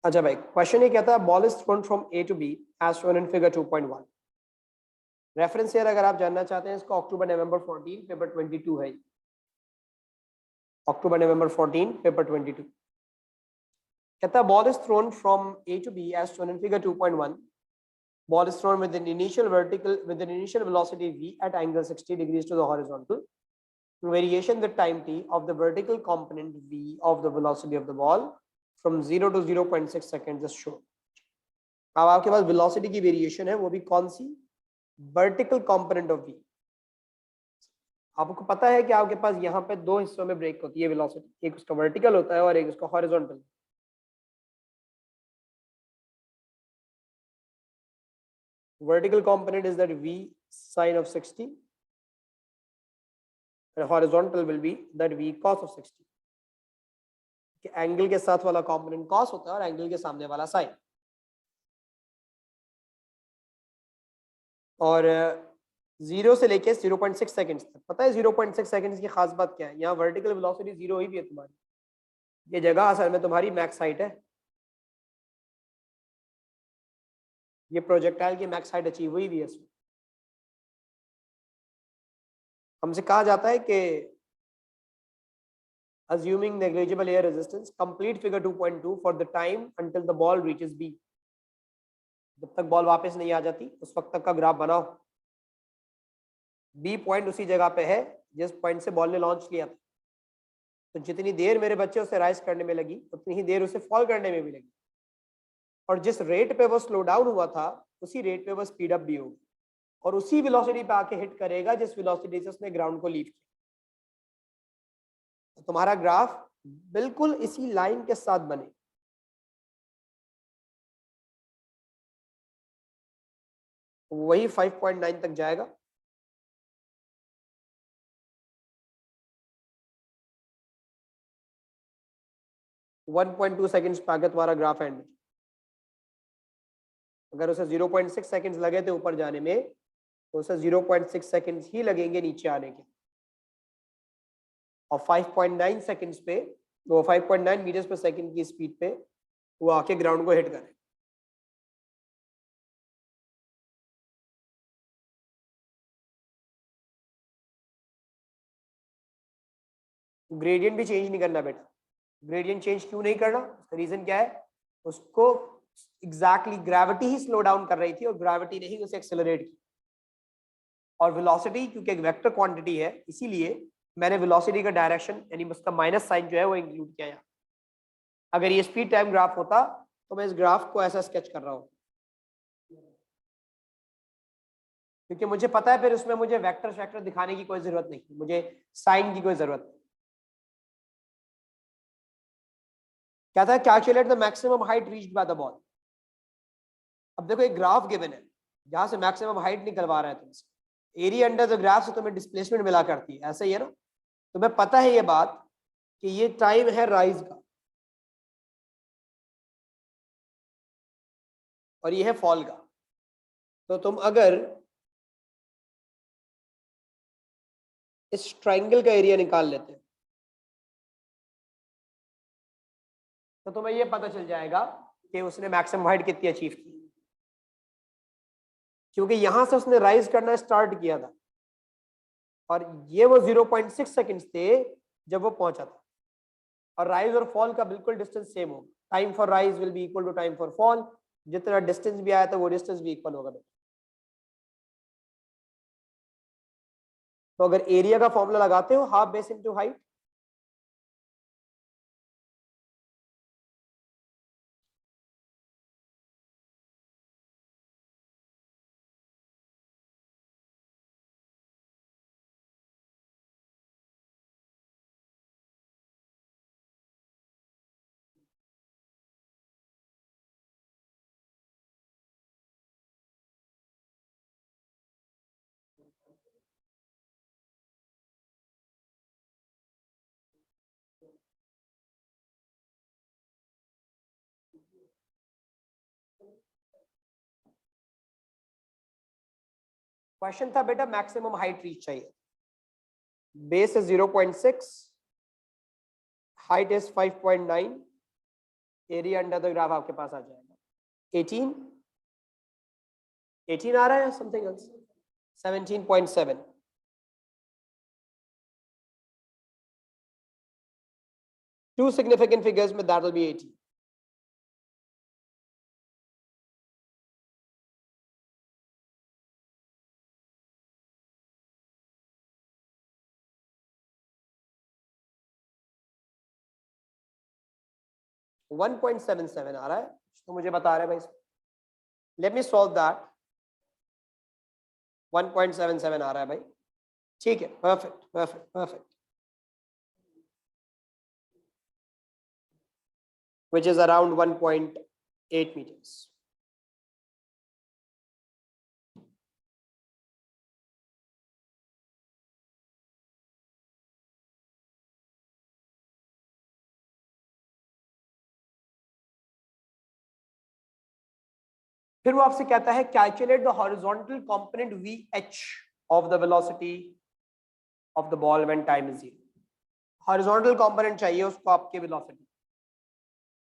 अच्छा भाई, क्वेश्चन ये कहता है ball is thrown from A to B as shown in figure 2.1। Reference year अगर आप जानना चाहते हैं इसका अक्टूबर नवंबर 14 पेपर 22 है। अक्टूबर नवंबर 14 पेपर 22 कहता है ball is thrown from A to B as shown in figure 2.1। Ball is thrown with an initial velocity v at angle 60 degrees to the horizontal. Variation the time t of the vertical component v of the velocity of the ball from 0 to 0.6 seconds is shown. अब आपके पास velocity की variation है, वो भी कौन सी? Vertical component of v। आपको पता है कि आपके पास यहाँ पे दो हिस्सों में ब्रेक होती है वेलोसिटी, एक उसका वर्टिकल होता है और एक उसका horizontal. Vertical component is that v sine of 60 and horizontal will be that v cos of 60। Angle के साथ वाला कंपोनेंट cos होता है और एंगल के सामने वाला sin। और 0 से लेके 0.6 सेकंड्स तक। पता है 0.6 सेकंड्स की खास बात क्या है? यहाँ वर्टिकल वेलोसिटी 0 ही भी है तुम्हारी, ये जगह असल में तुम्हारी मैक्स हाइट है। ये प्रोजेक्टाइल की मैक्स हाइट अचीव हुई भी है इसमें। हमसे कहा जाता है कि assuming negligible air resistance complete figure 2.2 for the time until the ball reaches B। जब तक बॉल वापस नहीं आ जाती उस वक्त तक का ग्राफ बनाओ। बी पॉइंट उसी जगह पे है जिस पॉइंट से बॉल ने लॉन्च किया था, तो जितनी देर मेरे बच्चे उसे राइज करने में लगी उतनी ही देर उसे फॉल करने में भी लगी, और जिस रेट पे वो स्लो डाउन हुआ था उसी रेट पे वो स्पीड अप भी होगी और उसी वेलोसिटी पे आके हिट करेगा जिस वेलोसिटी से उसने ग्राउंड को लीव किया। तो तुम्हारा ग्राफ बिल्कुल इसी लाइन के साथ बने। वही 5.9 तक जाएगा। वन 1.2 सेकंड्स पे आगे तुम्हारा ग्राफ एंड। अगर उसे 0.6 सेकंड्स लगे थे ऊपर जाने में तो उसे 0.6 सेकंड्स ही लगेंगे नीचे आने के, और 5.9 सेकंड्स पे वो 5.9 मीटर्स पर सेकंड की स्पीड पे वो आके ग्राउंड को हिट करे। ग्रेडियंट भी चेंज नहीं करना बेटा। ग्रेडियंट चेंज क्यों नहीं करना? उसका रीजन क्या है? उसको एग्जैक्टली ग्रेविटी ही स्लो डाउन कर रही थी और ग्रेविटी ने ही उसे एक्सेलरेट की, और वेलोसिटी क्योंकि एक वेक्टर क्वांटिटी है इसीलिए मैंने वेलोसिटी का डायरेक्शन यानी उसका माइनस साइन जो है वो इंक्लूड किया यहाँ। अगर ये स्पीड टाइम ग्राफ होता तो मैं इस ग्राफ को ऐसा स्केच कर रहा हूँ, क्योंकि मुझे पता है फिर उसमें मुझे वेक्टर दिखाने की कोई जरूरत नहीं, मुझे साइन की कोई जरूरत नहीं। क्या था? Calculate the maximum height reached by the ball. अब देखो एक ग्राफ गिवन है जहां से मैक्सिमम हाइट निकलवा रहा है तुमसे। एरिया अंडर द ग्राफ से तुम्हें डिस्प्लेसमेंट मिला करती है, ऐसा ही है ना? तुम्हें पता है ये बात कि ये टाइम है राइज का और ये है फॉल का। तो तुम अगर इस ट्राइंगल का एरिया निकाल लेते तो तुम्हें ये पता चल जाएगा कि उसने मैक्सिमम हाइट कितनी अचीव की, क्योंकि यहां से उसने राइज करना स्टार्ट किया था और ये वो 0.6 सेकंड्स थे जब वो पहुंचा था, और राइज और फॉल का बिल्कुल डिस्टेंस सेम होगा। Time for rise will be equal to time for fall, जितना डिस्टेंस भी आया था वो डिस्टेंस भी इक्वल होगा। तो अगर एरिया का फॉर्मूला लगाते हो half base into height, question था बेटा मैक्सिमम हाइट रीच चाहिए। Base is 0.6, height is 5.9, area under the graph आपके पास आ जाएगा 18 18 आ रहा है, something else 17.7. Two significant figures, but that will be 80. One 1.77 आ रहा है, तो मुझे बता रहे हैं भाई. Let me solve that. 1.77 आ रहा है भाई. ठीक है, perfect perfect perfect. Which is around 1.8 meters. फिर वो आपसे कहता है calculate the horizontal component VH of the velocity of the ball when time is 0. Horizontal component चाहिए उसको आपके वेलोसिटी.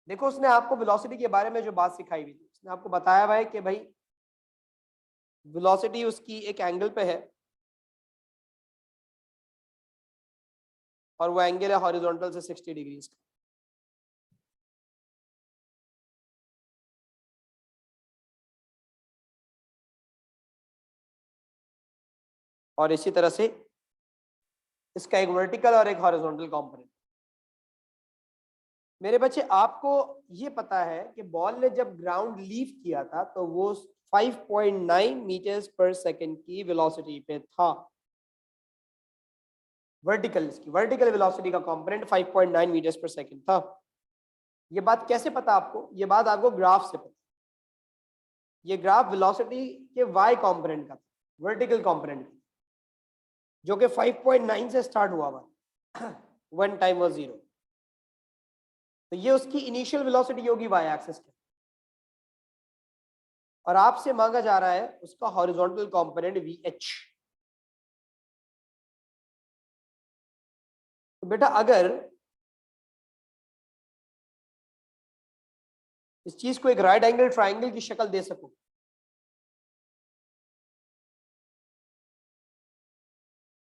देखो उसने आपको वेलोसिटी के बारे में जो बात सिखाई हुई थी, उसने आपको बताया हुआ है कि भाई वेलोसिटी उसकी एक एंगल पे है और वो एंगल है हॉरिजॉन्टल से 60 डिग्रीज का. और इसी तरह से इसका एक वर्टिकल और एक हॉरिजॉन्टल कंपोनेंट. मेरे बच्चे आपको ये पता है कि बॉल ने जब ग्राउंड लीव किया था तो वो 5.9 मीटर्स पर सेकंड की वेलोसिटी पे था. वर्टिकल वेलोसिटी का कंपोनेंट 5.9 मीटर्स पर सेकंड था. ये बात कैसे पता आपको? ये बात आपको ग्राफ से पता. ये ग्राफ वेलोसिटी के वाई कंपोनेंट का था, वर्टिकल कंपोनेंट का, जो कि 5.9 से स्टार्ट हुआ हुआ व्हेन टाइम वाज 0. तो ये उसकी इनिशियल वेलोसिटी होगी वाई एक्सिस पे, और आपसे मांगा जा रहा है उसका हॉरिजॉन्टल कंपोनेंट VH. तो बेटा अगर इस चीज को एक राइट एंगल ट्राइंगल की शक्ल दे सको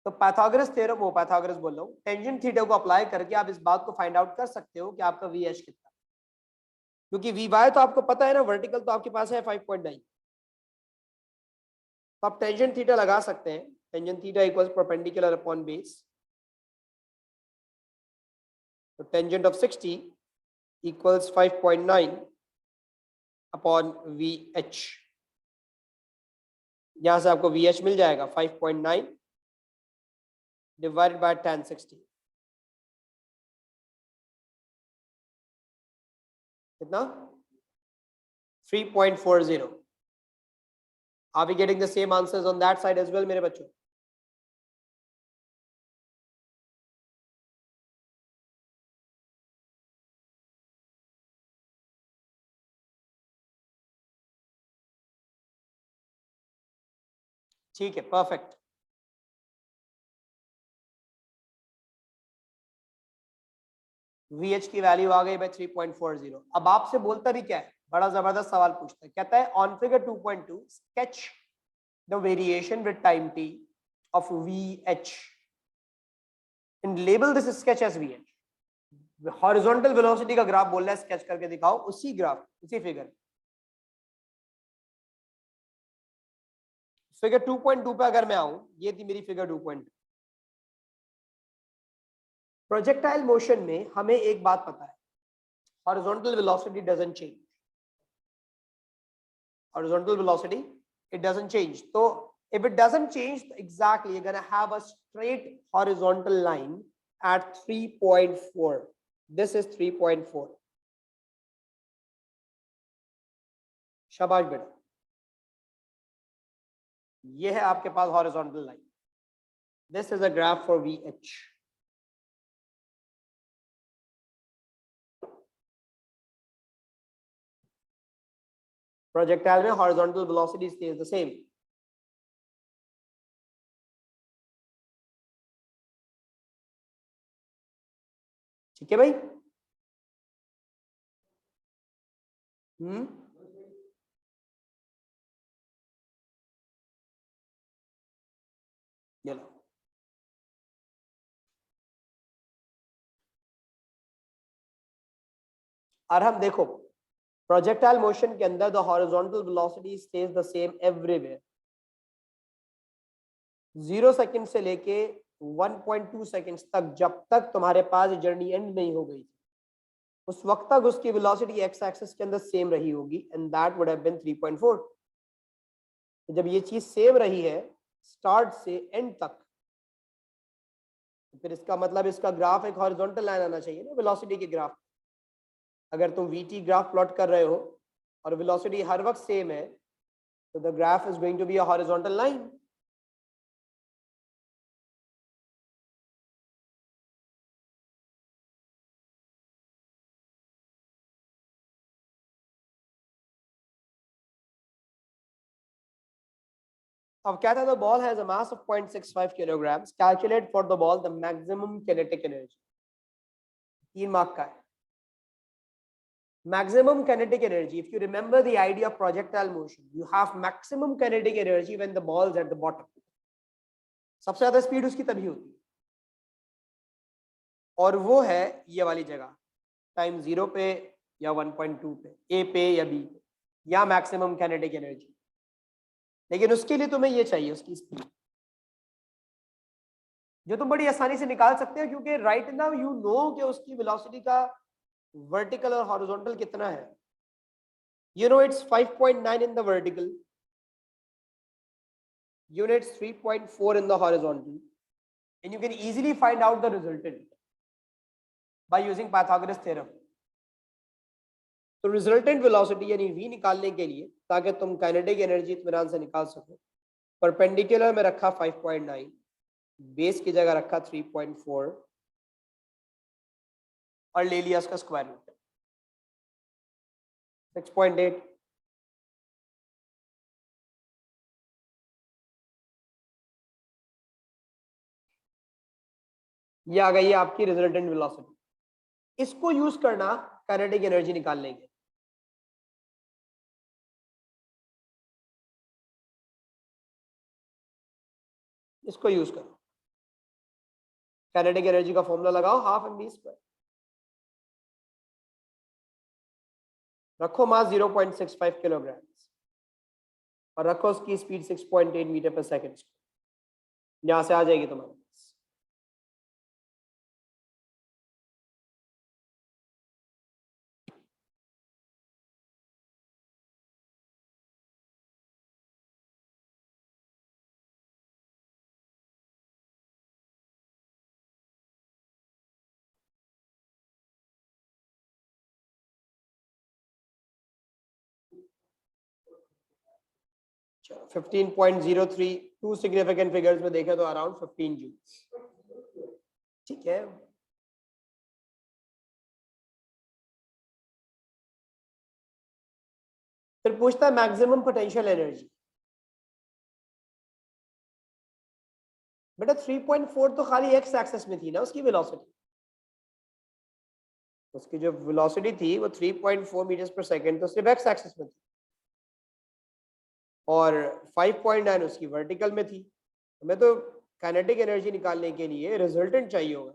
तो पाइथागोरस थ्योरम, वो पाइथागोरस बोल रहा हूँ, टेंजेंट थीटा को अप्लाई करके आप इस बात को फाइंड आउट कर सकते हो कि आपका VH कितना. क्योंकि VY तो आपको पता है ना, वर्टिकल तो आपके पास है 5.9. तो आप टेंजेंट थीटा लगा सकते हैं. Tangent theta equals perpendicular upon base. तो tangent of 60 equals 5.9 upon VH. यहां से आपको VH मिल जाएगा 5.9 डिवाइडेड बाय tan 60. कितना? 3.40. Are we getting the same answers on that side as well मेरे बच्चों? ठीक है, परफेक्ट. VH की वैल्यू आ गई भाई 3.40. अब आपसे बोलता भी क्या है, बड़ा जबरदस्त सवाल पूछता है. कहता है on figure 2.2 sketch the variation with time t of VH and label this sketch as VH. Horizontal velocity का ग्राफ बोल रहा है, स्केच करके दिखाओ उसी ग्राफ उसी फिगर. फिगर 2.2 पे अगर मैं आऊं, ये थी मेरी फिगर 2.2. प्रोजेक्टाइल मोशन में हमें एक बात पता है, horizontal velocity doesn't change. horizontal velocity, it doesn't change. So if it doesn't change, exactly you're gonna have a straight horizontal line at 3.4. This is 3.4. शाबाश बेटा, ये है आपके पास horizontal line. This is a graph for VH. Projectile में horizontal velocity stays the same. ठीक है भाई. ये लो, और हम देखो प्रोजेक्टाइल मोशन के अंदर the horizontal velocity stays the same everywhere. 0 second से लेके 1.2 सेकंड्स तक, जब तक तुम्हारे पास जर्नी एंड नहीं हो गई, उस वक्त तक उसकी वेलोसिटी एक्स एक्सिस के अंदर सेम रही होगी, and that would have been 3.4। तो जब ये चीज सेम रही है स्टार्ट से एंड तक, तो फिर इसका मतलब इसका ग्राफ एक हॉरिजॉन्टल लाइन आना चाहिए ना वेलोसिटी के ग्राफ। अगर तुम वीटी ग्राफ प्लॉट कर रहे हो और वेलोसिटी हर वक्त सेम है, तो the graph is going to be a horizontal line. अब क्या था, the ball has a mass of 0.65 kilograms, calculate for the ball the maximum kinetic energy. 3 mark का है। maximum kinetic energy, if you remember the idea of projectile motion, you have maximum kinetic energy when the ball is at the bottom. सबसे ज्यादा speed उसकी तभी होती है, और वो है ये वाली जगह, टाइम 0 पे या 1.2 पे, ए पे या बी पे, या मैक्सिमम kinetic एनर्जी। लेकिन उसके लिए तुम्हें ये चाहिए उसकी स्पीड, जो तुम बड़ी आसानी से निकाल सकते हो, क्योंकि राइट नाउ यू नो कि उसकी वेलोसिटी का वर्टिकल और हॉरिजॉन्टल कितना है। You know it's 5.9 in the vertical, units 3.4 in the horizontal, and you can easily find out the resultant by using Pythagoras theorem. तो रिजल्टेंट वेलोसिटी यानी v निकालने के लिए, ताकि तुम काइनेटिक एनर्जी इत्मीनान से निकाल सको, परपेंडिकुलर में रखा 5.9, बेस की जगह रखा 3.4 और ले लिया उसका स्क्वायर रूट 6.8। ये आ गई है आपकी रिजल्टेंट वेलोसिटी। इसको यूज करना काइनेटिक एनर्जी निकालने के। इसको यूज करो, काइनेटिक एनर्जी का फॉर्मूला लगाओ, हाफ एम बी स्क्वायर, रखो मास 0.65 किलोग्राम्स और रखो उसकी स्पीड 6.8 मीटर पर सेकंड। यहां से आ जाएगी तुम्हारे पास। चलो 15.03, टू सिग्निफिकेंट फिगर्स में देखें तो अराउंड 15 जूल। ठीक है, फिर पूछता है मैक्सिमम पोटेंशियल एनर्जी। बेटा 3.4 तो खाली एक्स एक्सिस में थी ना उसकी वेलोसिटी, उसकी जो वेलोसिटी थी वो 3.4 मीटर्स पर सेकंड तो सिर्फ एक्स एक्सिस में थी, और 5.9 उसकी वर्टिकल में थी। हमें तो काइनेटिक एनर्जी निकालने के लिए रिजल्टेंट चाहिए होगा।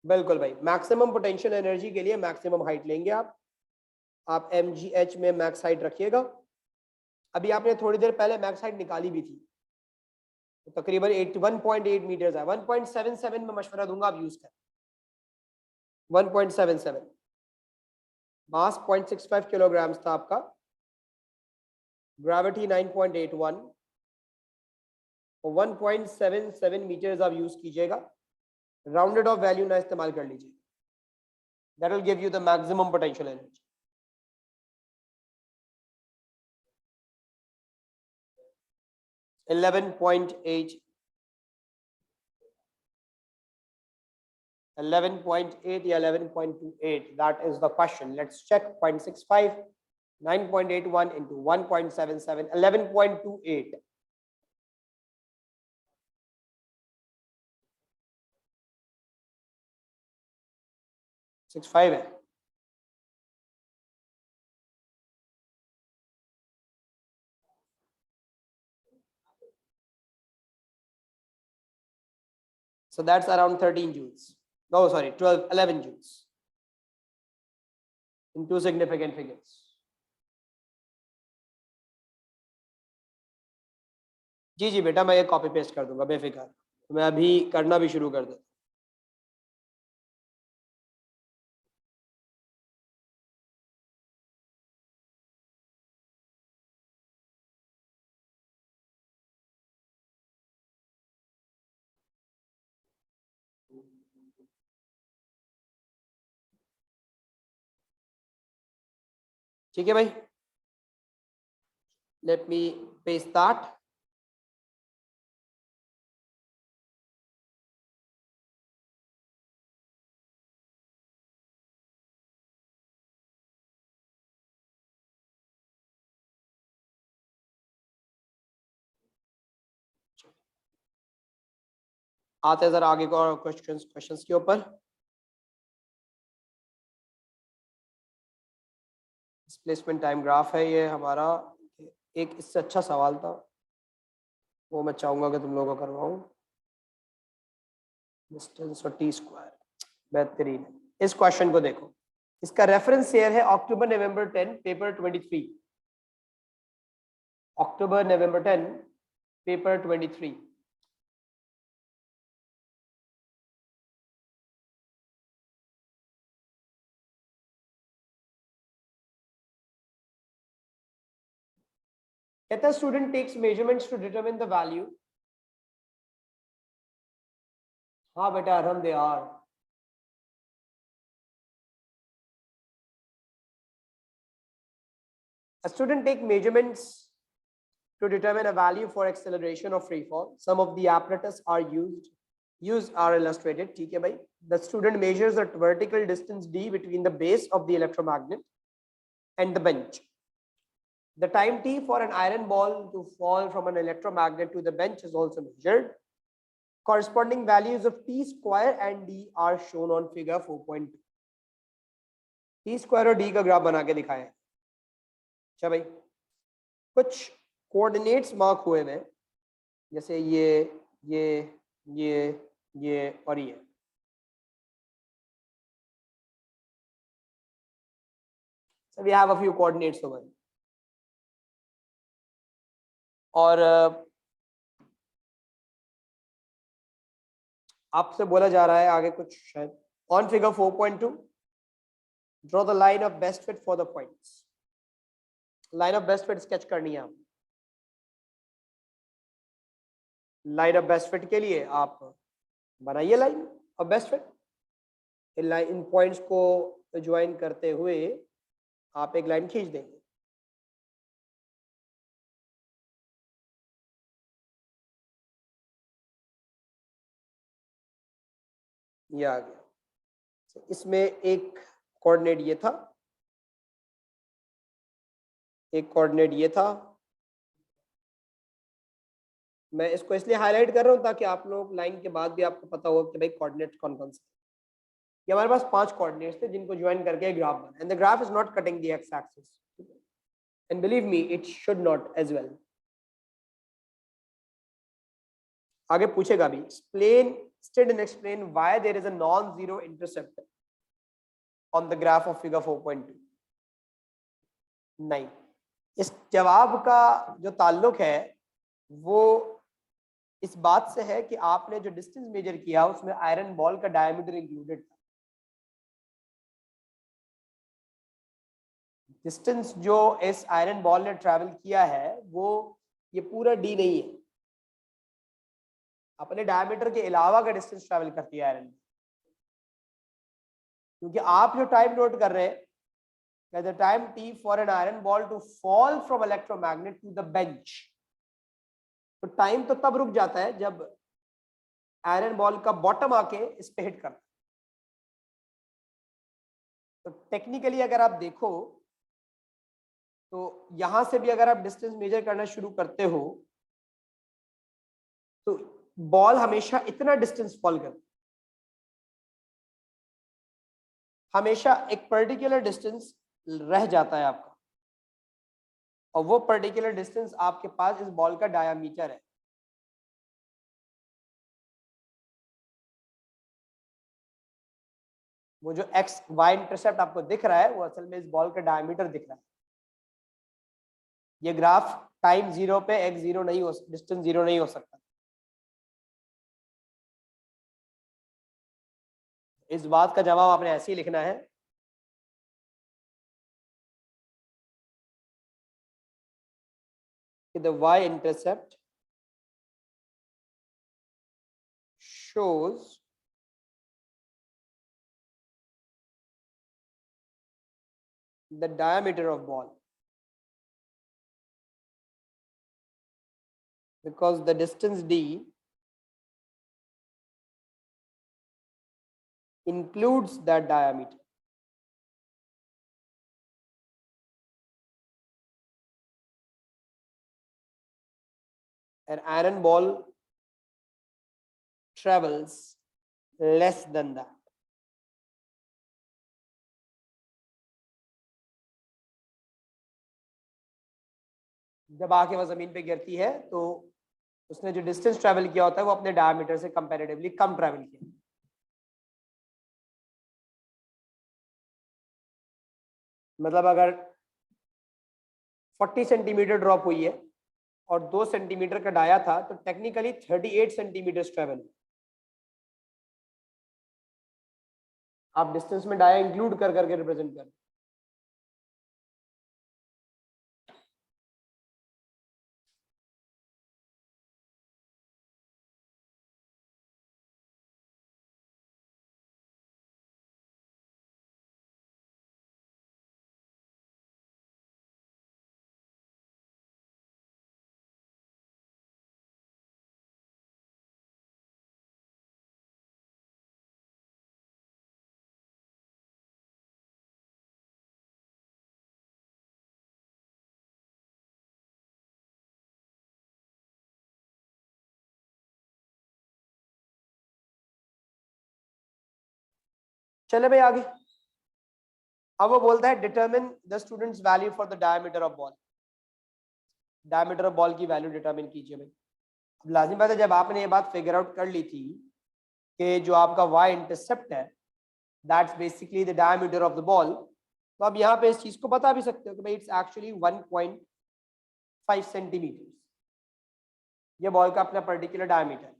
बिल्कुल भाई, मैक्सिमम पोटेंशियल एनर्जी के लिए मैक्सिमम हाइट लेंगे आप mgh में मैक्स हाइट रखिएगा। अभी आपने थोड़ी देर पहले मैक्स हाइट निकाली भी थी, तो तकरीबन 81.8 मीटर्स है। 1.77 में मशवरा दूंगा आप यूज करें। 1.77, मास 0.65 किलोग्राम्स था आपका, ग्रेविटी 9.81 और 1.77 मीटर्स आप यूज कीजिएगा। राउंडेड ऑफ वैल्यू ना इस्तेमाल कर लीजिए, that will give you the maximum potential energy. Eleven point eight या 11.28, that is the question. Let's check. 0.65, 9.81 into 1.77, 11.28. 6.5 है। So that's around 13 joules. No, sorry, 12, 11 joules in two significant figures. जी जी बेटा, मैं ये copy paste कर दूंगा बेफिक्र, तो मैं अभी करना भी शुरू कर दूँ। ठीक है भाई, लेट मी पेस्ट दैट। आते हैं जरा आगे को और क्वेश्चंस के ऊपर। डिस्प्लेसमेंट टाइम ग्राफ है ये हमारा। एक इससे अच्छा सवाल था, वो मैं चाहूंगा कि तुम लोगों को करवाऊं। डिस्टेंस और टी स्क्वायर बेहतरीन है। इस क्वेश्चन को देखो, इसका रेफरेंस ईयर है अक्टूबर नवंबर 10 पेपर 23। अक्टूबर नवंबर 10 पेपर 23। कहता है student takes measurements to determine the value. हाँ बेटा Arham they are. A student take measurements to determine a value for acceleration of free fall. Some of the apparatus are used are illustrated. ठीक है भाई। The student measures the vertical distance d between the base of the electromagnet and the bench. The time t for an iron ball to fall from an electromagnet to the bench is also measured. Corresponding values of t square and d are shown on figure 4.2. t square और d का graph बना के दिखाया है। अच्छा भाई, कुछ coordinates mark हुए हैं, जैसे ये और ये। So we have a few coordinates over here. और आपसे बोला जा रहा है आगे कुछ शायद on figure 4.2 draw the line of best fit for the points. Line of best fit sketch करनी है आप। लाइन ऑफ बेस्ट फिट के लिए आप बनाइए line of best fit. In points को ज्वाइन करते हुए आप एक लाइन खींच देंगे। ये आ गया। इसमें एक कोऑर्डिनेट ये था, एक कोऑर्डिनेट ये था। मैं इसको इसलिए हाईलाइट कर रहा हूं ताकि आप लोग लाइन के बाद भी आपको पता हो कि भाई कोऑर्डिनेट कौन कौन से। ये हमारे पास 5 कोऑर्डिनेट्स थे जिनको ज्वाइन करके ग्राफ बना, and the graph is not cutting the X axis, and believe me it should not as well. आगे पूछेगा भी, explain state and explain why there is a non zero intercept on the graph of figure 4.2। नहीं, इस जवाब का जो ताल्लुक है वो इस बात से है कि आपने जो डिस्टेंस मेजर किया उसमें आयरन बॉल का डायमीटर इंक्लूडेड था। डिस्टेंस जो इस आयरन बॉल ने ट्रैवल किया है वो ये पूरा डी नहीं है, अपने डायमीटर के अलावा का डिस्टेंस ट्रैवल करती है आयरन। क्योंकि आप जो टाइम नोट कर रहे हैं, the time t for an iron ball to fall from electromagnet to the bench, तो टाइम तो तब रुक जाता है जब आयरन बॉल का बॉटम आके इस पे हिट करता है। तो टेक्निकली अगर आप देखो तो यहां से भी अगर आप डिस्टेंस मेजर करना शुरू करते हो तो बॉल हमेशा इतना डिस्टेंस फॉल करता है। हमेशा एक पर्टिकुलर डिस्टेंस रह जाता है आपका, और वो पर्टिकुलर डिस्टेंस आपके पास इस बॉल का डायामीटर है। वो जो एक्स वाई इंटरसेप्ट आपको दिख रहा है वो असल में इस बॉल का डायमीटर दिख रहा है। ये ग्राफ टाइम जीरो पे एक्स जीरो नहीं हो, डिस्टेंस जीरो नहीं हो सकता। इस बात का जवाब आपने ऐसे ही लिखना है कि the Y intercept shows the diameter of ball because the distance d includes that diameter. An iron ball travels less than that. जब आके वह जमीन पे गिरती है तो उसने जो डिस्टेंस ट्रेवल किया होता है वो अपने डायमीटर से कंपैरेटिवली कम ट्रेवल किया। मतलब अगर 40 सेंटीमीटर ड्रॉप हुई है और 2 सेंटीमीटर का डाया था तो टेक्निकली 38 सेंटीमीटर ट्रेवल। आप डिस्टेंस में डाया इंक्लूड कर करके रिप्रेजेंट कर। चले भाई आगे। अब वो बोलता है determine the students value for the diameter of ball. Diameter of ball की वैल्यू डिटरमिन कीजिए भाई। अब लाजिम बात है जब आपने ये बात फिगर आउट कर ली थी कि जो आपका वाई इंटरसेप्ट है that's basically the diameter of the ball, तो अब यहाँ पे इस चीज को बता भी सकते हो कि भाई इट्स एक्चुअली 1.5 सेंटीमीटर। ये बॉल का अपना पर्टिकुलर डायमीटर।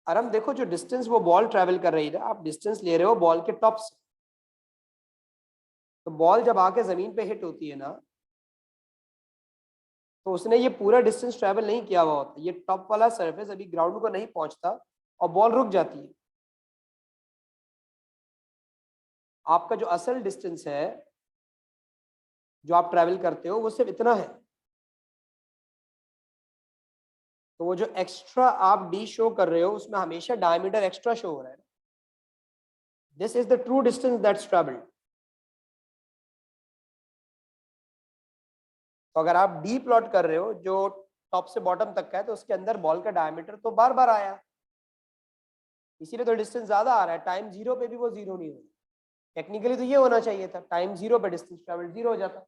और हम देखो जो डिस्टेंस वो बॉल ट्रेवल कर रही है, आप डिस्टेंस ले रहे हो बॉल के टॉप से, तो बॉल जब आके जमीन पे हिट होती है ना तो उसने ये पूरा डिस्टेंस ट्रेवल नहीं किया हुआ होता, ये टॉप वाला सरफेस अभी ग्राउंड को नहीं पहुंचता और बॉल रुक जाती है। आपका जो असल डिस्टेंस है जो आप ट्रेवल करते हो वो सिर्फ इतना है। तो वो जो एक्स्ट्रा आप डी शो कर रहे हो उसमें हमेशा डायमीटर एक्स्ट्रा शो हो रहा है। This is the true distance that's travelled. तो अगर आप डी प्लॉट कर रहे हो जो टॉप से बॉटम तक का है तो उसके अंदर बॉल का डायमीटर तो बार बार आया, इसीलिए तो डिस्टेंस ज्यादा आ रहा है। टाइम जीरो पे भी वो जीरो नहीं हो रहा। टेक्निकली तो ये होना चाहिए था, टाइम जीरो पे डिस्टेंस ट्रेवल जीरो हो जाता।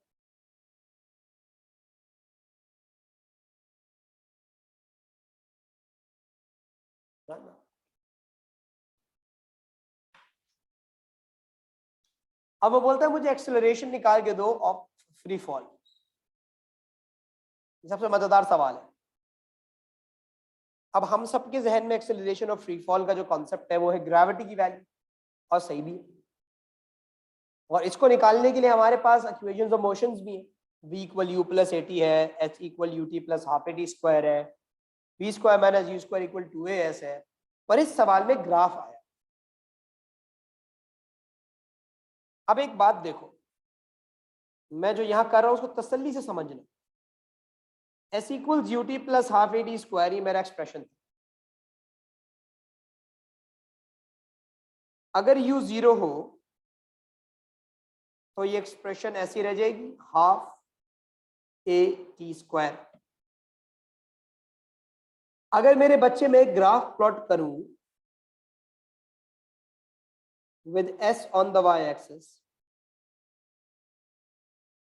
अब वो बोलता है मुझे एक्सेलरेशन निकाल के दो ऑफ फ्री फॉल। सबसे मजेदार सवाल है। अब हम सबके जहन में एक्सेलरेशन ऑफ फ्री फॉल का जो कॉन्सेप्ट है वो है ग्रेविटी की वैल्यू, और सही भी है। और इसको निकालने के लिए हमारे पास इक्वेशंस ऑफ मोशंस भी हैं। v equal you plus A T है, h equal you t plus half a t square है, v square minus you square equal 2as है। पर इस सवाल में ग्राफ आया। अब एक बात देखो, मैं जो यहां कर रहा हूं उसको तसल्ली से समझना। s equals u t plus half a t square ही मेरा एक्सप्रेशन था। अगर u जीरो हो तो ये एक्सप्रेशन ऐसी रह जाएगी, हाफ AT²। अगर मेरे बच्चे में एक ग्राफ प्लॉट करूं with S on the y-axis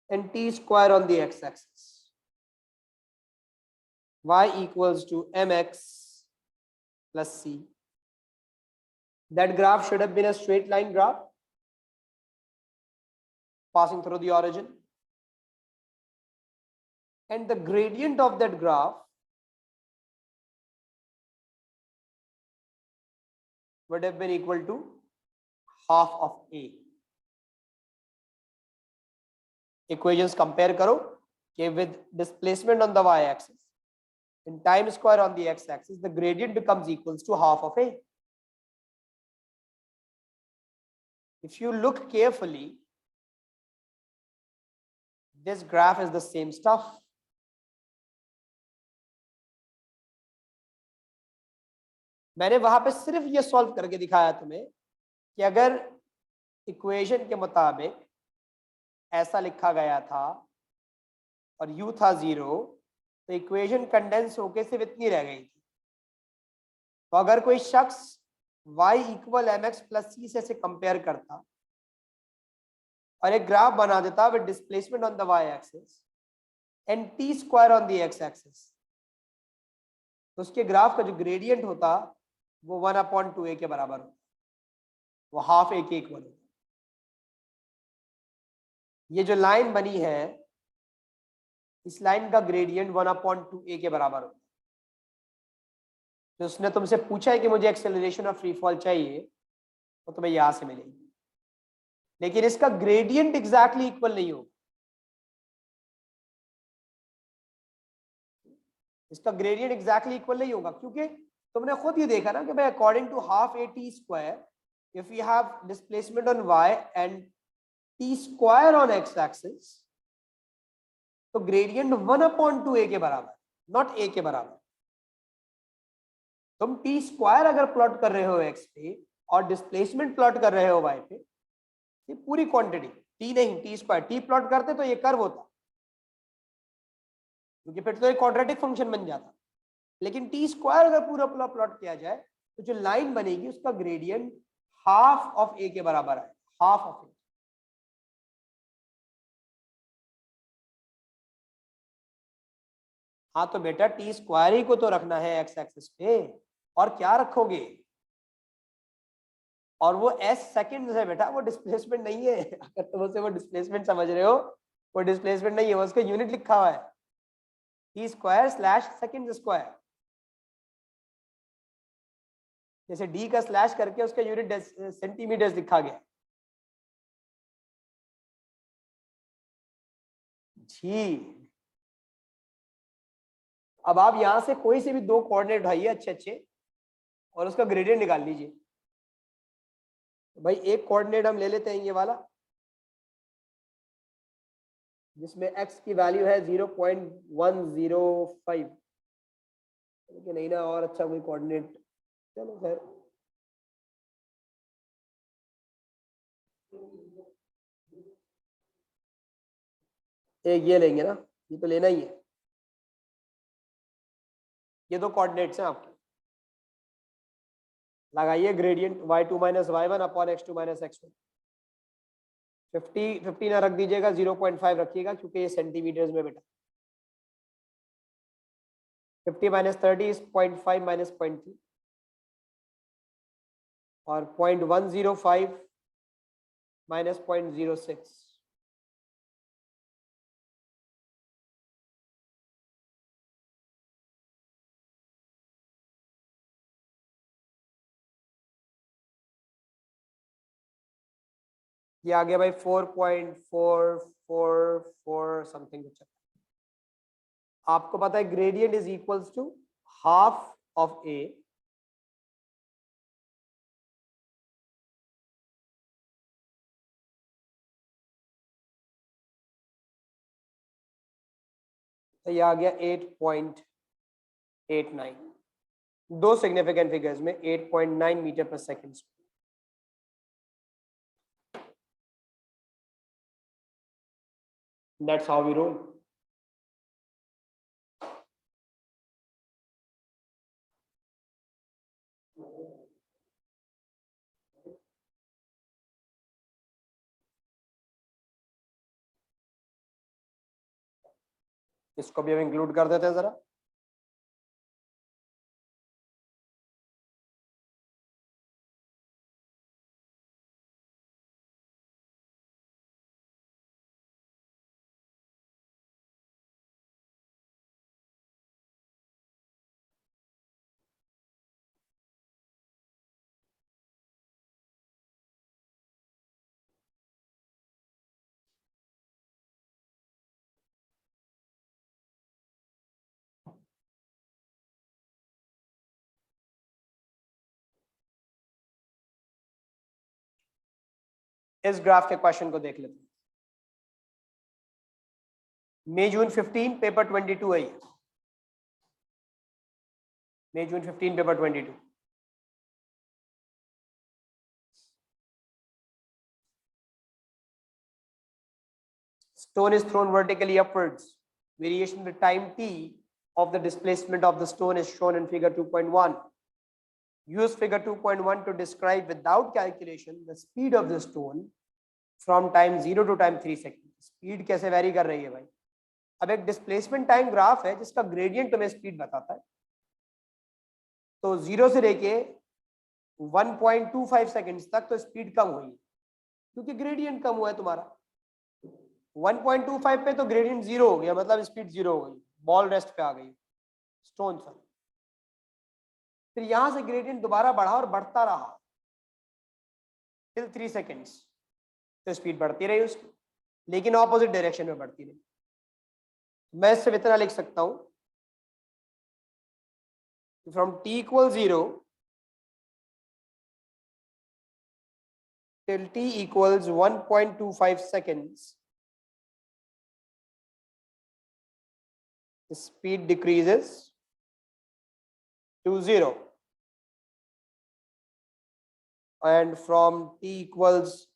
and T² on the x-axis, y equals to mx plus c. That graph should have been a straight line graph passing through the origin, and the gradient of that graph would have been equal to half of a. Equations compare करो कि with displacement on the y-axis and time square on the x-axis, the gradient becomes equals to half of a. If you look carefully, this graph is the same stuff. मैंने वहां पे सिर्फ ये solve करके दिखाया तुम्हें कि अगर इक्वेशन के मुताबिक ऐसा लिखा गया था और u था 0, तो इक्वेशन कंडेंस होके सिर्फ इतनी रह गई थी। तो अगर कोई शख्स y इक्वल mx प्लस सी से कंपेयर करता और एक ग्राफ बना देता with displacement on the y axis and T² on the x axis, तो उसके ग्राफ का जो ग्रेडियंट होता वो 1/2a के बराबर होता, वो हाफ a के इक्वल होता। ये जो लाइन बनी है, इस लाइन का ग्रेडियंट 1/2a के बराबर होता है। तो उसने तुमसे पूछा है कि मुझे एक्सेलरेशन ऑफ फ्री फॉल चाहिए, तो तुम्हें यहां से मिलेगी, लेकिन इसका ग्रेडियंट एग्जैक्टली इक्वल नहीं होगा। इसका ग्रेडियंट एग्जैक्टली इक्वल नहीं होगा क्योंकि तुमने खुद ही देखा ना कि भाई according to half a t², if you have displacement on y and T² on x axis, तो ग्रेडियंट 1/2a के बराबर, नॉट a के बराबर। तुम T² अगर प्लॉट कर रहे हो x पे और डिस्प्लेसमेंट प्लॉट कर रहे हो y पे, ये पूरी क्वांटिटी t नहीं T², t प्लॉट करते तो ये कर्व होता, क्योंकि फिर तो एक क्वाड्रेटिक फंक्शन बन जाता। लेकिन T² अगर पूरा प्लॉट किया जाए तो जो लाइन बनेगी उसका ग्रेडियंट हाफ ऑफ a के बराबर है, हाफ ऑफ a। हाँ तो बेटा T² ही को तो रखना है x एक्सिस पे, और क्या रखोगे? और वो s सेकंड है बेटा, वो डिस्प्लेसमेंट नहीं है। अगर तुम उसे वो डिस्प्लेसमेंट समझ रहे हो, वो डिस्प्लेसमेंट नहीं है, वो उसका यूनिट लिखा हुआ है T²/सेकंड²। जैसे d का स्लैश करके उसका यूनिट सेंटीमीटर्स लिखा गया जी। अब आप यहां से कोई से भी दो कोऑर्डिनेट उठाइए अच्छे अच्छे और उसका ग्रेडियंट निकाल लीजिए। तो भाई एक कोऑर्डिनेट हम ले लेते हैं ये वाला, जिसमें x की वैल्यू है 0.105, लेकिन नहीं ना, और अच्छा कोई कोऑर्डिनेट, चलो खैर एक ये लेंगे ना, ये तो लेना ही है। ये दो कोऑर्डिनेट्स हैं आपके, लगाइए gradient y2 - y1 upon x2 - x1। 50 ना रख दीजिएगा, 0.5 रखिएगा क्योंकि ये सेंटीमीटर्स में बेटा। 50 - 30 is 0.5 - 0.3 और 0.105 - 0.06। ये आ गया भाई 4.444 समथिंग कुछ। आपको पता है gradient is equals to half of a, तो ये आ गया 8.89। दो सिग्निफिकेंट फिगर्स में 8.9 मीटर पर second. That's how we roll. इसको भी हम इंक्लूड कर देते हैं जरा। इस ग्राफ के क्वेश्चन को देख लेते हैं। मई जून 15 पेपर 22 है ये। मई जून 15 paper 22। Stone is thrown vertically upwards. Variation in the time t of the displacement of the stone is shown in figure 2.1. Use figure 2.1 to describe without calculation the speed of the stone from time 0 to time 3 seconds. Speed कैसे vary कर रही है भाई? अब एक displacement time graph है जिसका gradient तुम्हें स्पीड बताता है। तो 0 से लेके 1.25 सेकंड्स तक तो स्पीड कम हुई क्योंकि ग्रेडियंट कम हुआ है तुम्हारा। 1.25 पे तो ग्रेडियंट 0 हो गया, मतलब स्पीड 0 हो गई, बॉल रेस्ट पे आ गई स्टोन पर। फिर यहां से ग्रेडियंट दोबारा बढ़ा और बढ़ता रहा टिल 3 सेकंड्स, तो स्पीड बढ़ती रही उसकी, लेकिन ऑपोजिट डायरेक्शन में बढ़ती रही। मैं इससे इतना लिख सकता हूं, from t equal 0 till t equals 1.25 seconds, the speed decreases to 0, and from t equals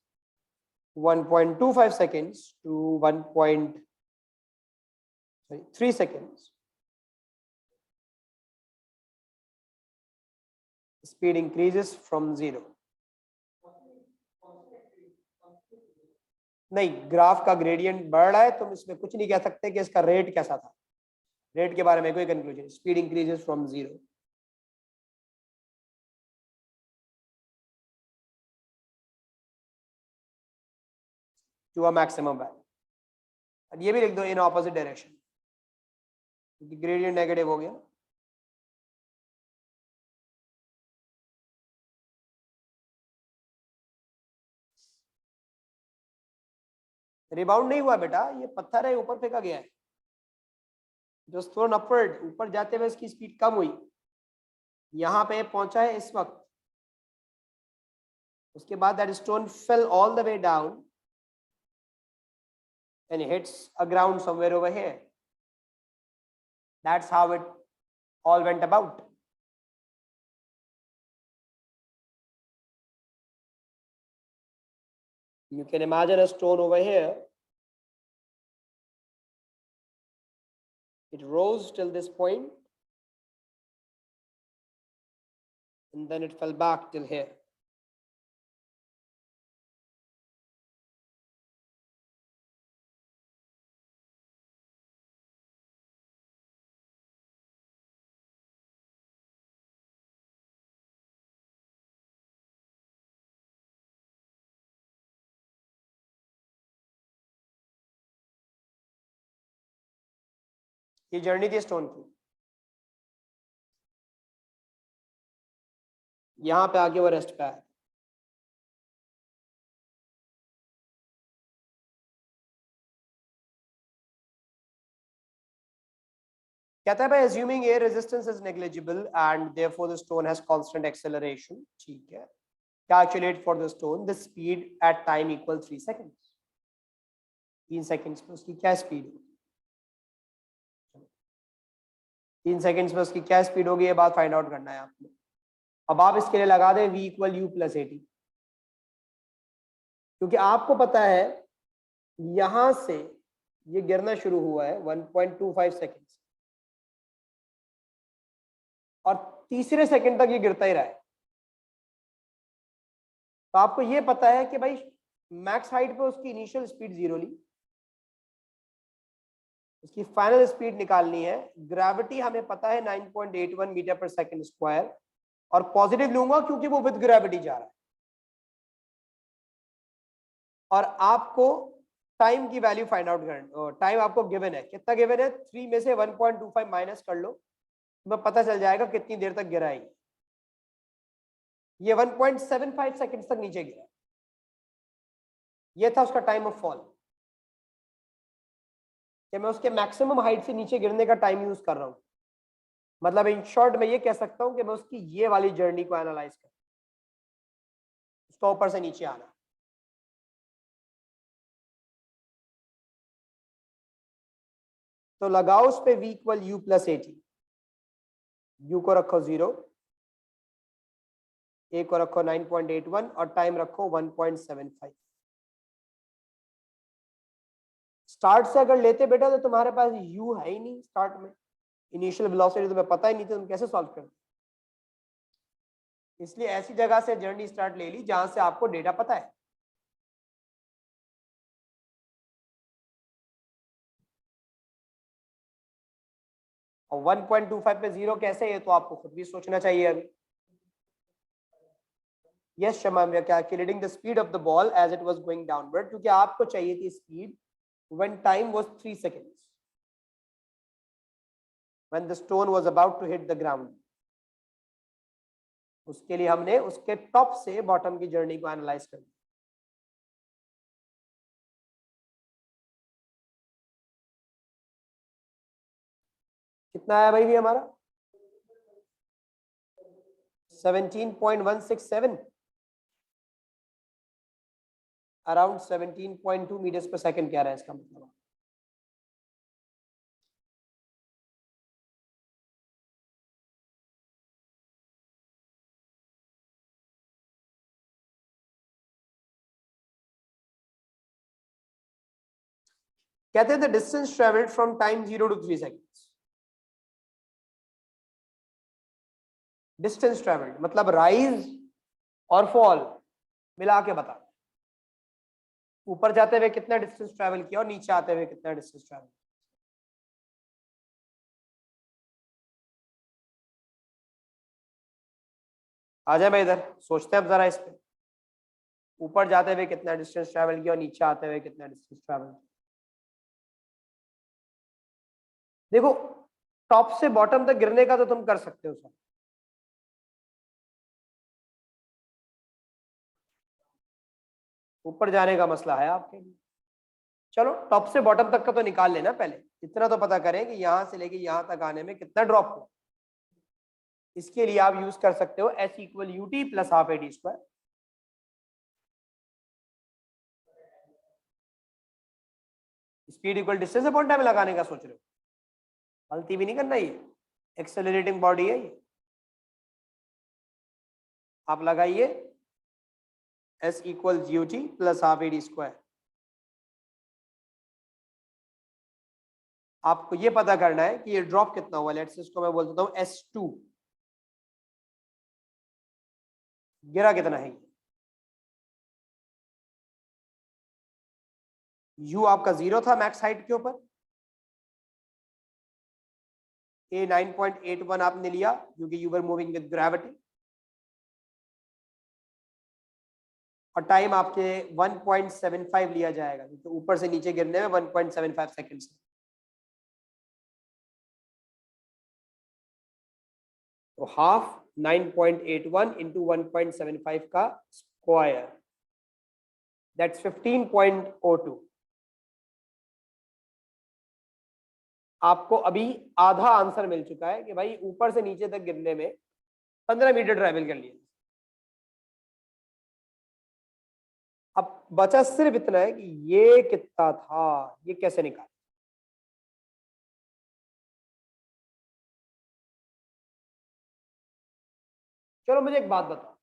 1.25 seconds to 1.3 seconds, speed increases from 0. नहीं, ग्राफ का ग्रेडियंट बढ़ रहा है, तुम इसमें कुछ नहीं कह सकते कि इसका रेट कैसा था। रेट के बारे में कोई conclusion, speed increases from 0 to a maximum value. और ये भी लिख दो इन ऑपोजिट डायरेक्शन, क्योंकि ग्रेडियंट नेगेटिव हो गया। रिबाउंड नहीं हुआ बेटा, ये पत्थर है, ऊपर फेंका गया है। जो थ्रोन अपवर्ड, ऊपर जाते हुए इसकी स्पीड कम हुई, यहां पे पहुंचा है इस वक्त, उसके बाद that stone fail all the way down and hits a ground somewhere over here. That's how it all went about. You can imagine a stone over here. It rose till this point and then it fell back till here. ये journey थी stone की, यहां पे आके वो rest पे आया। कहता है भाई assuming air resistance is negligible and therefore the stone has constant acceleration, ठीक है, calculate for the stone the speed at time equal 3 seconds. 3 seconds में उसकी क्या स्पीड होगी? 3 सेकंड्स में उसकी क्या स्पीड होगी, ये बात फाइंड आउट करना है आपने। अब आप इसके लिए लगा दें v इक्वल u प्लस 80, क्योंकि आपको पता है यहां से ये गिरना शुरू हुआ है 1.25 सेकंड्स, और तीसरे सेकंड तक ये गिरता ही रहा है। तो आपको ये पता है कि भाई मैक्स हाइट पे उसकी इनिशियल स्पीड 0 ली, उसकी फाइनल स्पीड निकालनी है। ग्रेविटी हमें पता है 9.81 मीटर पर सेकंड स्क्वायर, और पॉजिटिव लूंगा क्योंकि वो विद ग्रेविटी जा रहा है। और आपको टाइम की वैल्यू फाइंड आउट करना, टाइम आपको गिवन है, कितना गिवन है, 3 में से 1.25 माइनस कर लो, तुम्हें पता चल जाएगा कितनी देर तक गिरा है। ये 1.75 सेकंड तक नीचे गिरा। ये था उसका टाइम ऑफ फॉल, कि मैं उसके मैक्सिमम हाइट से नीचे गिरने का टाइम यूज कर रहा हूं। मतलब इन शॉर्ट मैं ये कह सकता हूं कि मैं उसकी ये वाली जर्नी को एनालाइज कर, उसका ऊपर से नीचे आना। तो लगाओ उस पे v equal u plus eighty, u को रखो 0, a को रखो 9.81 और टाइम रखो 1.75। स्टार्ट से अगर लेते बेटा तो तुम्हारे पास u है ही नहीं स्टार्ट में, इनिशियल वेलोसिटी तुम्हें पता ही नहीं, तो तुम कैसे सॉल्व करते? इसलिए ऐसी जगह से जर्नी स्टार्ट ले ली जहां से आपको डेटा पता है। और 1.25 पे 0 कैसे है, तो आपको खुद भी सोचना चाहिए अभी। Yes Shama, we are calculating the speed of the ball as it was going downward, क्योंकि आपको चाहिए थी speed when time was 3 seconds, when the stone was about to hit the ground. उसके लिए हमने उसके टॉप से बॉटम की जर्नी को एनालाइज कर दिया। कितना आया भाई भी हमारा 17.167, अराउंड 17.2 मीटर्स पर सेकंड कह रहा है इसका मतलब। कहते हैं the distance travelled from time 0 to 3 seconds. Distance travelled मतलब राइज और फॉल मिला के बता, ऊपर जाते हुए कितना डिस्टेंस ट्रेवल किया और नीचे आते हुए कितना डिस्टेंस ट्रेवल। आ जाए भाई इधर, सोचते हैं अब जरा इस पे, ऊपर जाते हुए कितना डिस्टेंस ट्रेवल किया और नीचे आते हुए कितना डिस्टेंस ट्रेवल किया। देखो टॉप से बॉटम तक गिरने का तो तुम कर सकते हो सर, ऊपर जाने का मसला है आपके लिए। चलो टॉप से बॉटम तक का तो निकाल लेना, पहले इतना तो पता करें कि यहां से लेके यहां तक आने में कितना ड्रॉप हो। इसके लिए आप यूज कर सकते हो S equal you t plus half A D square. Speed equal distance upon time लगाने का सोच रहे हो, गलती भी नहीं करना, ये एक्सेलरेटिंग बॉडी है ये। आप लगाइए S equal G T plus half A D square. आपको ये पता करना है कि ये ड्रॉप कितना हुआ। लेट्स से इसको मैं बोल देता हूं S2, गिरा कितना है। U आपका 0 था मैक्स हाइट के ऊपर, A 9.81 आपने लिया क्योंकि you were moving with gravity, और टाइम आपके 1.75 लिया जाएगा क्योंकि ऊपर से नीचे गिरने में 1.75 सेकंड्स। तो हाफ 9.81 इंटू 1.75 का स्क्वायर, दैट्स 15.02। आपको अभी आधा आंसर मिल चुका है कि भाई ऊपर से नीचे तक गिरने में 15 मीटर ट्रैवल कर लिया। अब बचा सिर्फ इतना है कि ये कितना था, ये कैसे निकाल। चलो मुझे एक बात बताओ,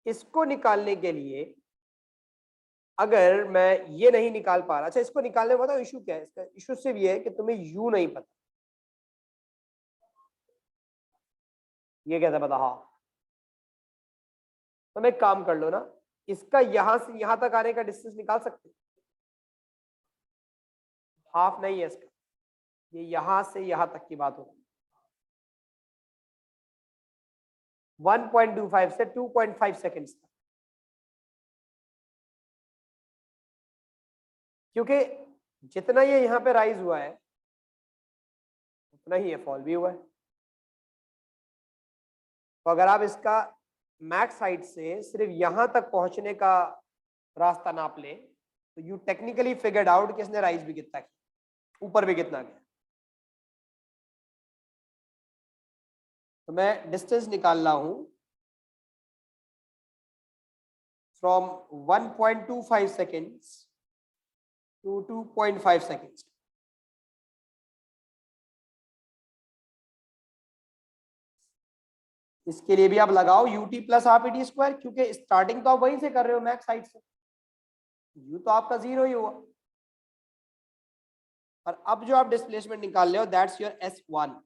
इसको निकालने के लिए अगर मैं ये नहीं निकाल पा रहा, अच्छा इसको निकालने में बताओ इशू क्या है। इसका इशू सिर्फ ये है कि तुम्हें यू नहीं पता। ये कैसे पता? हाँ, तुम एक काम कर लो ना, इसका यहां से यहां तक आने का डिस्टेंस निकाल सकते हो। हाफ नहीं है इसका, ये यहां से यहां तक की बात होगी। 1.25 से 2.5 सेकेंड्स तक, क्योंकि जितना ये यहाँ पे राइज हुआ है उतना ही ये फॉल भी हुआ है। तो अगर आप इसका मैक्स हाइट से सिर्फ यहां तक पहुंचने का रास्ता नाप ले तो यू टेक्निकली फिगर्ड आउट कि इसने राइज भी कितना किया, ऊपर भी कितना गया। तो मैं डिस्टेंस निकाल रहा हूं फ्रॉम 1.25 seconds to 2.5 seconds। इसके लिए भी आप लगाओ ut plus half ET square, क्योंकि स्टार्टिंग तो आप वहीं से कर रहे हो मैक्स हाइट से, यू तो आपका 0 ही हुआ। और अब जो आप डिस्प्लेसमेंट निकाल रहे हो दैट्स योर S1।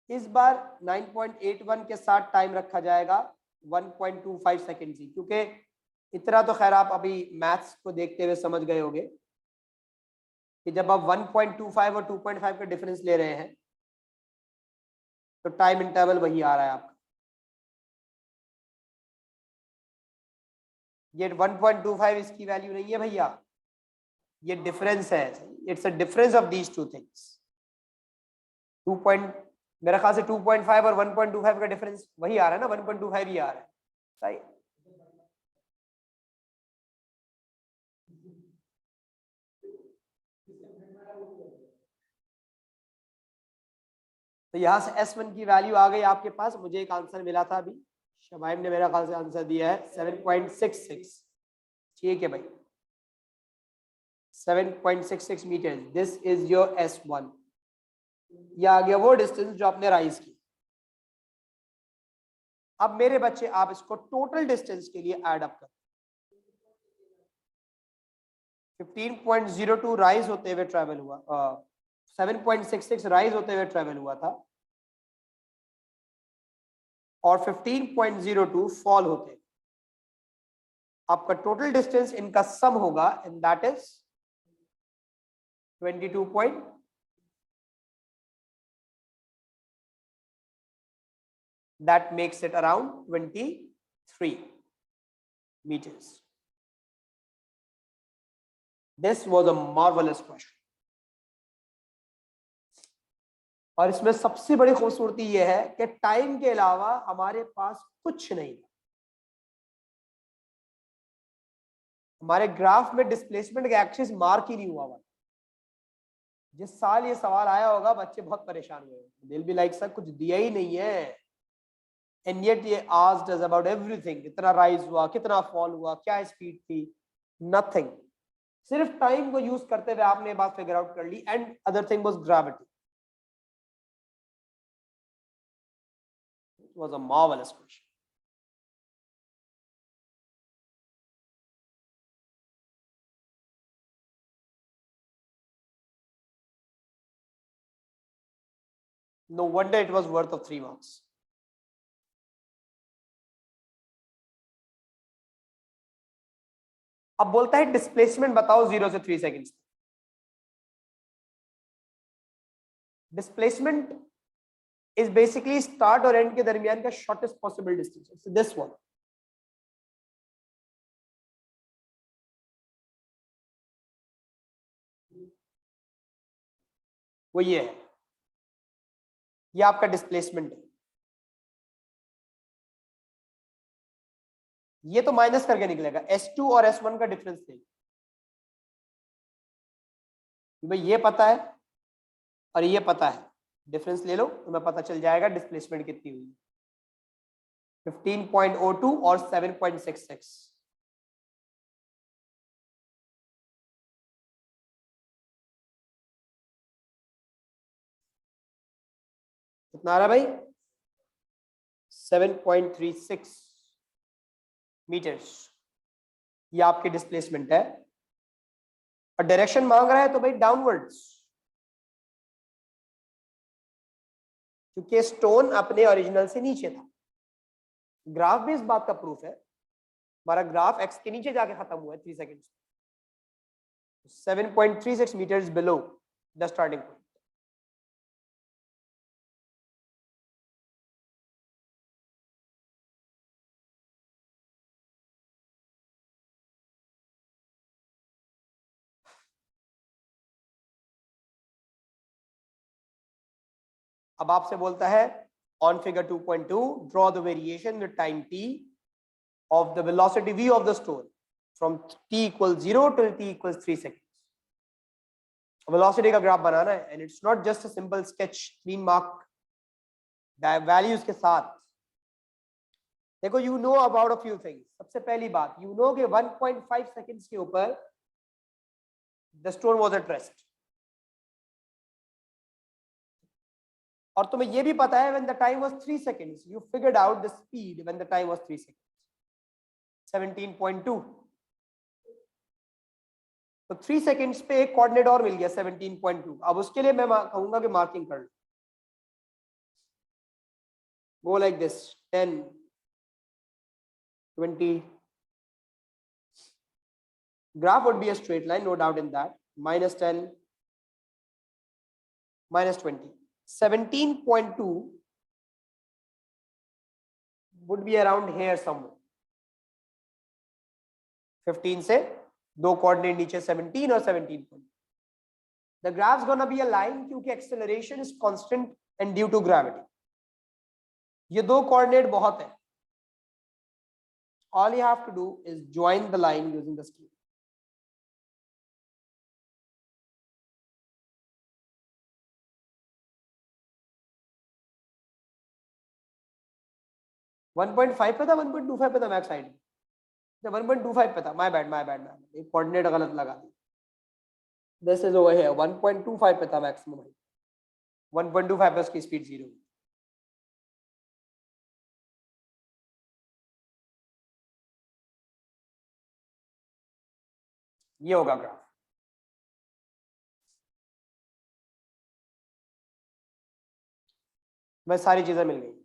इस बार 9.81 के साथ टाइम रखा जाएगा 1.25 सेकेंड ही, क्योंकि इतना तो खैर आप अभी मैथ्स को देखते हुए समझ गए होंगे कि जब आप 1.25 और 2.5 का डिफरेंस ले रहे हैं तो टाइम इंटरवल वही आ रहा है आपका। ये 1.25 इसकी वैल्यू नहीं है भैया, ये डिफरेंस है, it's a difference of these two things. 2 मेरा ख्याल से 2.5 और 1.25 का डिफरेंस वही आ रहा है ना, 1.25 ही आ रहा है, सही। तो यहाँ से S1 की वैल्यू आ गई आपके पास। मुझे एक आंसर मिला था अभी, शबाइब ने मेरा ख्याल से आंसर दिया है 7.66। ठीक है भाई, 7.66 metre, this is your S1। ये आ गया वो डिस्टेंस जो आपने राइज की। अब मेरे बच्चे आप इसको टोटल डिस्टेंस के लिए ऐड अप कर, 15.02 राइज होते हुए ट्रेवल हुआ, 7.66 राइज होते हुए ट्रेवल हुआ था और 15.02 फॉल होते। आपका टोटल डिस्टेंस इनका सम होगा and that is 22. That makes it around 23 meters. This was a marvelous question. और इसमें सबसे बड़ी खूबसूरती यह है कि टाइम के अलावा हमारे पास कुछ नहीं। हमारे ग्राफ में डिस्प्लेसमेंट का एक्सिस मार्क ही नहीं हुआ हुआ। जिस साल ये सवाल आया होगा बच्चे बहुत परेशान हुए, दिल भी लाइक सर कुछ दिया ही नहीं है, एंड येट ये आस्क्ड अस अबाउट एवरीथिंग, कितना राइज हुआ, कितना फॉल हुआ, क्या स्पीड थी, नथिंग। सिर्फ टाइम को यूज करते हुए आपने बात फिगर आउट कर ली, and other thing was gravity. It was a marvellous question. No wonder it was worth of 3 marks. अब बोलता है डिस्प्लेसमेंट बताओ 0 से 3 seconds. Displacement is basically start और एंड के दरमियान का shortest possible distance, this one. वो ये है, ये आपका डिस्प्लेसमेंट है। ये तो माइनस करके निकलेगा, S2 और S1 का डिफरेंस नहीं। भाई ये पता है और ये पता है, डिफरेंस ले लो तुम्हें पता चल जाएगा डिस्प्लेसमेंट कितनी हुई, 15.02 और 7.66। कितना आ रहा है भाई? 7.36 मीटर्स। ये आपकी डिस्प्लेसमेंट है और डायरेक्शन मांग रहा है तो भाई डाउनवर्ड्स, क्योंकि स्टोन अपने ओरिजिनल से नीचे था। ग्राफ भी इस बात का प्रूफ है हमारा ग्राफ x के नीचे जाके खत्म हुआ है 3 seconds, 7.36 meters below the starting point. अब आपसे बोलता है on figure 2.2 draw the variation with time t of the velocity v of the stone from t equals 0 till t equals 3 seconds. Velocity का ग्राफ बनाना है and it's not just a simple sketch 3 mark values के साथ. देखो you know about a few things. सबसे पहली बात you know कि 1.5 seconds के ऊपर the stone was at rest. और तुम्हें ये भी पता है when the time was 3 seconds you figured out the speed when the time was 3 seconds 17.2. तो 3 सेकंड्स पे एक कोऑर्डिनेट और मिल गया 17.2. अब उसके लिए मैं कहूंगा कि मार्किंग कर लो. Go like this 10 20. Graph would be a straight line, no doubt in that. -10, -20. 17.2 would be around here somewhere. 15 से दो कोऑर्डिनेट नीचे 17 और 17. The graph's gonna be a line क्योंकि acceleration is constant and due to gravity. ये दो coordinate बहुत है. All you have to do is join the line using the scale. One 1.5 पे था 1.25 पे था बैक साइड. 1.25 पे था. माय बैड एक कोऑर्डिनेट गलत लगा दी. दिस इज ओवर हियर 1.25 पे था मैक्सिमम. 1.25 पे उसकी स्पीड 0. ये होगा ग्राफ. बस सारी चीजें मिल गई.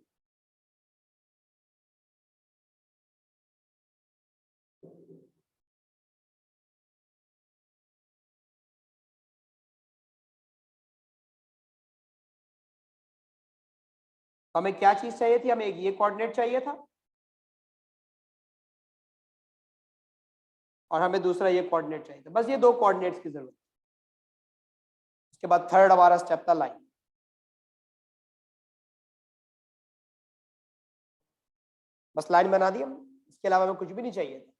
हमें क्या चीज चाहिए थी? हमें एक ये कोऑर्डिनेट चाहिए था और हमें दूसरा ये कोऑर्डिनेट चाहिए था. बस ये दो कोऑर्डिनेट्स की जरूरत. उसके बाद थर्ड हमारा स्टेप था लाइन. बस लाइन बना दी हम. इसके अलावा हमें कुछ भी नहीं चाहिए था.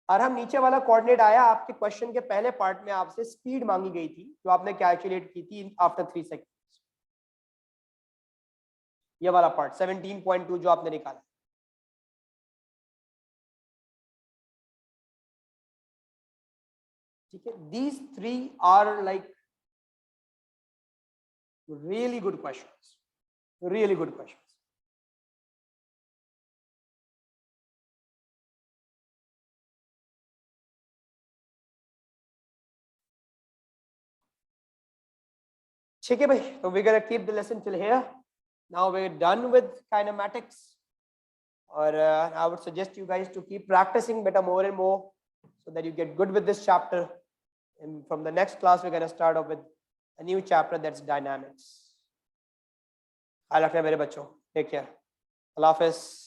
और हम नीचे वाला कोऑर्डिनेट आया. आपके क्वेश्चन के पहले पार्ट में आपसे स्पीड मांगी गई थी जो आपने कैलकुलेट की थी आफ्टर 3 सेकंड्स. ये वाला पार्ट 17.2 जो आपने निकाला. ठीक है. These three are like really good questions. Really good questions. ठीक है भाई. तो we're gonna keep the lesson till here. Now we're done with kinematics. Or I would suggest you guys to keep practicing better more and more so that you get good with this chapter. And from the next class, we're going to start off with a new chapter that's dynamics. I'll have मेरे बच्चों. Take care. Allah Hafiz.